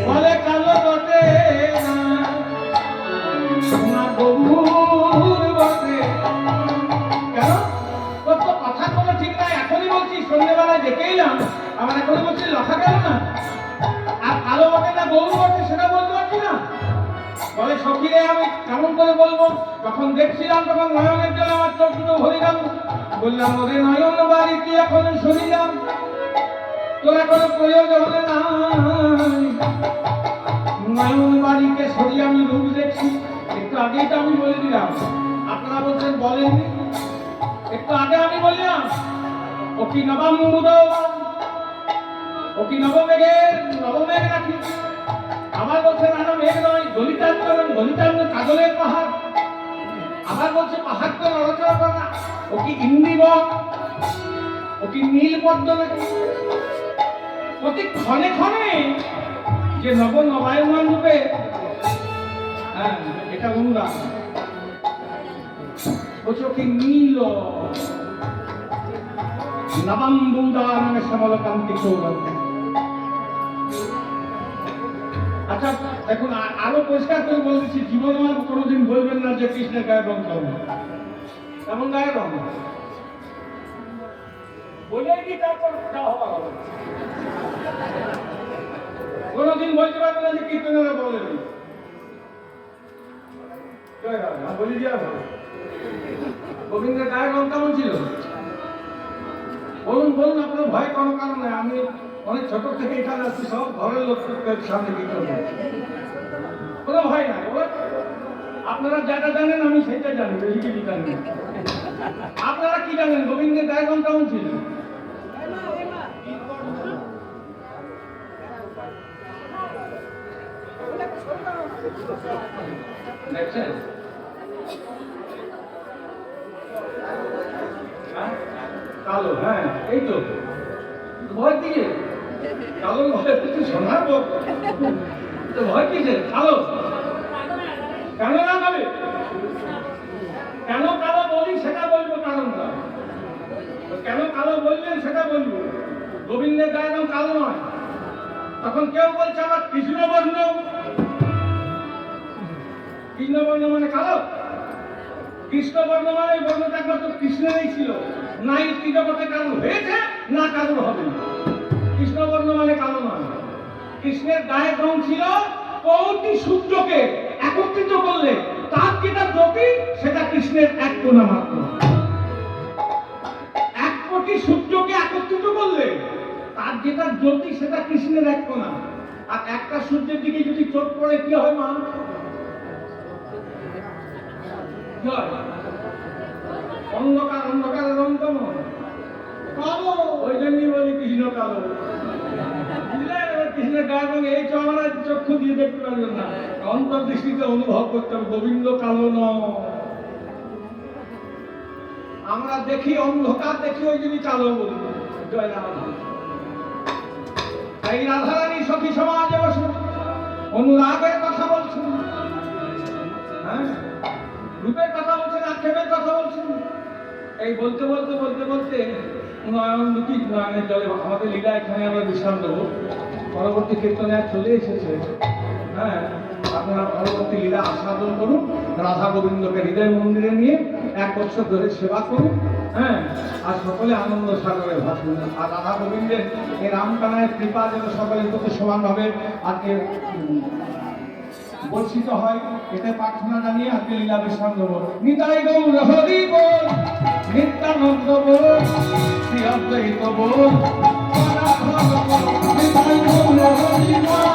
বলে কালো বটে না গভুর বটে। কেন তোর তো কথা কোনো ঠিক নাই, এখনই বলছি সন্ধ্যেবেলায় দেখে এলাম, আমার এখনই বলছি লেখা গেল না। আর কালো বটে না গরু বটে সেটা বলতে পারছি না। বলে সখীরে আমি কেমন করে বলবো, যখন দেখছিলাম তখন নয়নের জন্য আমার চোখ দুটো ভরে গেল। বললাম ওরে নয়ন বাড়ি তুই এখন শুনিলাম, তোর এখন প্রয়োজন নাই। নয়ন বাড়িকে সরিয়ে আমি রূপ দেখছি, একটু আগেই তো আমি বলে দিলাম, আপনারা বলছেন বলেননি, একটু আগে আমি বললাম ও কি নবাম্বুদ, ও কি নবমেঘের নবমেঘ নাকি। আবার বলছে না মেঘ নয়, গলিতান্ন কাজলের পাহাড়। আবার বলছে পাহাড় তো নড়াচড়া করে না, ও কি ইন্দিবক, ও কি নীল পদ্ম নাকি। প্রতি ক্ষণে ক্ষণে যে নবায়মান রূপে, হ্যাঁ এটা অনুরাগ, বলছে ও কি নীল নবাম্বুদার মানে শ্যামলকান্তি সৌগন্ধ। আচ্ছা দেখুন আরো পরিষ্কার করে বলতেছি, জীবন আমার কোনোদিন বলবেন না যে কৃষ্ণের গায়ের রং কেমন, এমন গায়ের রং বলে কি তারপর কোনোদিন বলতে পারবে না যে কীর্তনেরা বলে বলি দিয়া গোবিন্দের গায়ের রং কেমন ছিল বলুন বলুন, আপনার ভয় কোনো কারণ নেই। আমি অনেক ছোট থেকে এখানে আসছি, সব ঘরের লোকের সামনে কীর্তন কোনো ভয় নাই। আপনারা যেটা জানেন আমি সেটা জানি, বেশি কিছু জানি। আপনারা কি জানেন গোবিন্দের গায়ের রং কেমন ছিল? দেখছেন কালো, হ্যাঁ এই তো ভয় দিকে কালো ভয় কিছু শোনাবো তো ভয় কিসে কালো কেন না হবে, কেন কালো বলি সেটা বলবো, কারণটা কেন কালো বললেন সেটা বলবো। গোবিন্দের গায়ের রং কালো নয়। তখন কেউ বলছে আমার কৃষ্ণবর্ণ, কৃষ্ণবর্ণ মানে কালো, কৃষ্ণবর্ণ মানে এই বর্ণটা একমাত্র কৃষ্ণেরই ছিল, নাই ত্রিজগতে কারোর হয়েছে না কারোর হবে। কৃষ্ণবর্ণ মানে কালো নয়। কৃষ্ণের গায়ের রং ছিল কোটি সূর্যকে একত্রিত করলে তার যেটা জ্যোতি সেটা কৃষ্ণের এক কোণা মাত্র। 1 কোটি সূর্যকে একত্রিত করলে তার যেটা জ্যোতি সেটা কৃষ্ণের এক কোণা। আর একটা সূর্যের দিকে যদি চোখ পড়ে কি হয় মা? অন্ধকার, অন্ধকারের রং কেমন? কালো। ওই জন্যই বলি কৃষ্ণ কালো। কৃষ্ণের গায়ের রং এই চওড়া চক্ষু দিয়ে দেখতে পারবেন না, অন্তর্দৃষ্টিতে অনুভব করতে হবে গোবিন্দ কালো নয়। আমরা দেখি অন্ধকার দেখি, ওই জন্যই কালো বলি। জয় রাম। এই রাধারানী সখী সমাজে বসে অনুরাগের কথা বলছেন, হ্যাঁ রূপের কথা বলছেন, আক্ষেপের কথা বলছেন। এই বলতে বলতে বলতে বলতে নয়ন দুটি নয়নের জলে আমাদের লীলা এখানে আমরা বিশ্রাম দেবো। পরবর্তী কীর্তনে আর চলে এসেছে, হ্যাঁ আপনারা পরবর্তী লীলা আস্বাদন করুন। রাধা গোবিন্দকে হৃদয় মন্দিরে নিয়ে 1 বছর ধরে সেবা করুন, হ্যাঁ আর সকলে আনন্দ সাগরে ভাসুন। আর রাধা গোবিন্দের এই রামকানায়ের কৃপা যেন সকলের প্রতি সমানভাবে আজকে বর্ষিত হয়, এতে প্রার্থনা জানিয়ে আজকে লীলা বিশ্রাম দেব। নিতাই গৌর হরি বল, নিত্যানন্দ বল, শ্রী অদ্বৈত বল, নিতাই গৌর হরি বল।